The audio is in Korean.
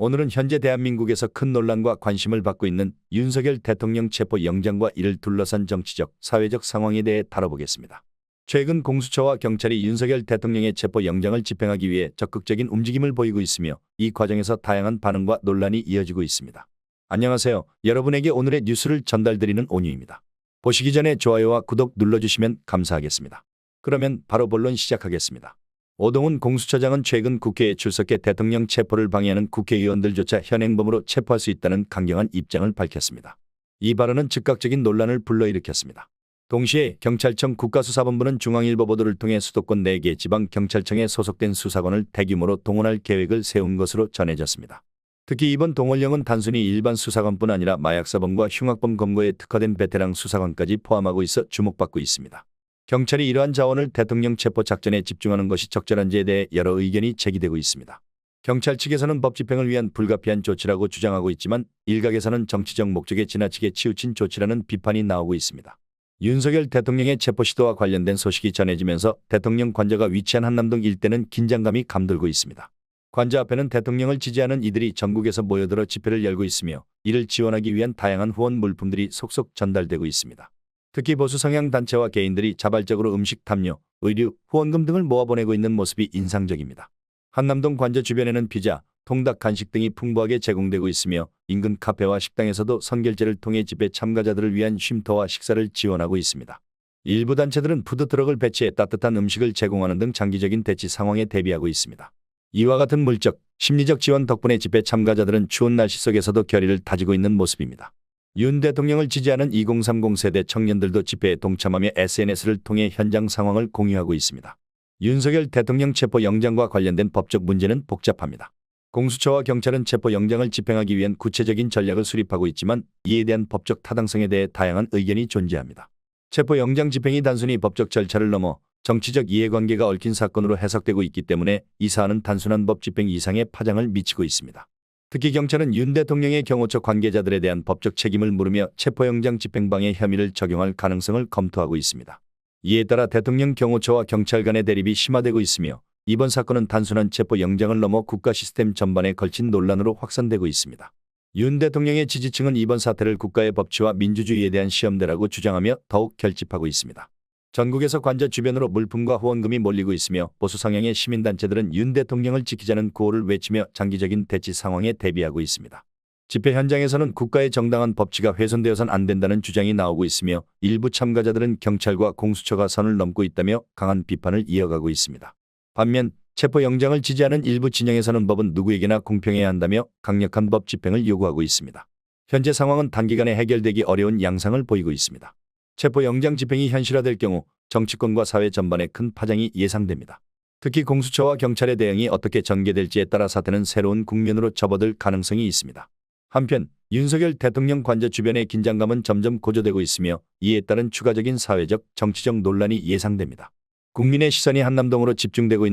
오늘은 현재 대한민국에서 큰 논란과 관심을 받고 있는 윤석열 대통령 체포 영장과 이를 둘러싼 정치적, 사회적 상황에 대해 다뤄보겠습니다. 최근 공수처와 경찰이 윤석열 대통령의 체포 영장을 집행하기 위해 적극적인 움직임을 보이고 있으며 이 과정에서 다양한 반응과 논란이 이어지고 있습니다. 안녕하세요. 여러분에게 오늘의 뉴스를 전달드리는 온유입니다. 보시기 전에 좋아요와 구독 눌러주시면 감사하겠습니다. 그러면 바로 본론 시작하겠습니다. 오동훈 공수처장은 최근 국회에 출석해 대통령 체포를 방해하는 국회의원들조차 현행범으로 체포할 수 있다는 강경한 입장을 밝혔습니다. 이 발언은 즉각적인 논란을 불러일으켰습니다. 동시에 경찰청 국가수사본부는 중앙일보 보도를 통해 수도권 4개 지방경찰청에 소속된 수사관을 대규모로 동원할 계획을 세운 것으로 전해졌습니다. 특히 이번 동원령은 단순히 일반 수사관뿐 아니라 마약사범과 흉악범 검거에 특화된 베테랑 수사관까지 포함하고 있어 주목받고 있습니다. 경찰이 이러한 자원을 대통령 체포 작전에 집중하는 것이 적절한지에 대해 여러 의견이 제기되고 있습니다. 경찰 측에서는 법 집행을 위한 불가피한 조치라고 주장하고 있지만 일각에서는 정치적 목적에 지나치게 치우친 조치라는 비판이 나오고 있습니다. 윤석열 대통령의 체포 시도와 관련된 소식이 전해지면서 대통령 관저가 위치한 한남동 일대는 긴장감이 감돌고 있습니다. 관저 앞에는 대통령을 지지하는 이들이 전국에서 모여들어 집회를 열고 있으며 이를 지원하기 위한 다양한 후원 물품들이 속속 전달되고 있습니다. 특히 보수 성향 단체와 개인들이 자발적으로 음식, 담요, 의류, 후원금 등을 모아보내고 있는 모습이 인상적입니다. 한남동 관저 주변에는 피자, 통닭, 간식 등이 풍부하게 제공되고 있으며 인근 카페와 식당에서도 선결제를 통해 집회 참가자들을 위한 쉼터와 식사를 지원하고 있습니다. 일부 단체들은 푸드트럭을 배치해 따뜻한 음식을 제공하는 등 장기적인 대치 상황에 대비하고 있습니다. 이와 같은 물적, 심리적 지원 덕분에 집회 참가자들은 추운 날씨 속에서도 결의를 다지고 있는 모습입니다. 윤 대통령을 지지하는 2030 세대 청년들도 집회에 동참하며 SNS를 통해 현장 상황을 공유하고 있습니다. 윤석열 대통령 체포 영장과 관련된 법적 문제는 복잡합니다. 공수처와 경찰은 체포 영장을 집행하기 위한 구체적인 전략을 수립하고 있지만 이에 대한 법적 타당성에 대해 다양한 의견이 존재합니다. 체포 영장 집행이 단순히 법적 절차를 넘어 정치적 이해관계가 얽힌 사건으로 해석되고 있기 때문에 이 사안은 단순한 법 집행 이상의 파장을 미치고 있습니다. 특히 경찰은 윤 대통령의 경호처 관계자들에 대한 법적 책임을 물으며 체포영장 집행방해 혐의를 적용할 가능성을 검토하고 있습니다. 이에 따라 대통령 경호처와 경찰 간의 대립이 심화되고 있으며 이번 사건은 단순한 체포영장을 넘어 국가 시스템 전반에 걸친 논란으로 확산되고 있습니다. 윤 대통령의 지지층은 이번 사태를 국가의 법치와 민주주의에 대한 시험대라고 주장하며 더욱 결집하고 있습니다. 전국에서 관저 주변으로 물품과 후원금이 몰리고 있으며 보수 성향의 시민단체들은 윤 대통령을 지키자는 구호를 외치며 장기적인 대치 상황에 대비하고 있습니다. 집회 현장에서는 국가의 정당한 법치가 훼손되어선 안 된다는 주장이 나오고 있으며 일부 참가자들은 경찰과 공수처가 선을 넘고 있다며 강한 비판을 이어가고 있습니다. 반면 체포 영장을 지지하는 일부 진영에서는 법은 누구에게나 공평해야 한다며 강력한 법 집행을 요구하고 있습니다. 현재 상황은 단기간에 해결되기 어려운 양상을 보이고 있습니다. 체포 영장 집행이 현실화될 경우 정치권과 사회 전반에 큰 파장이 예상됩니다. 특히 공수처와 경찰의 대응이 어떻게 전개될지에 따라 사태는 새로운 국면으로 접어들 가능성이 있습니다. 한편 윤석열 대통령 관저 주변의 긴장감은 점점 고조되고 있으며 이에 따른 추가적인 사회적, 정치적 논란이 예상됩니다. 국민의 시선이 한남동으로 집중되고 있는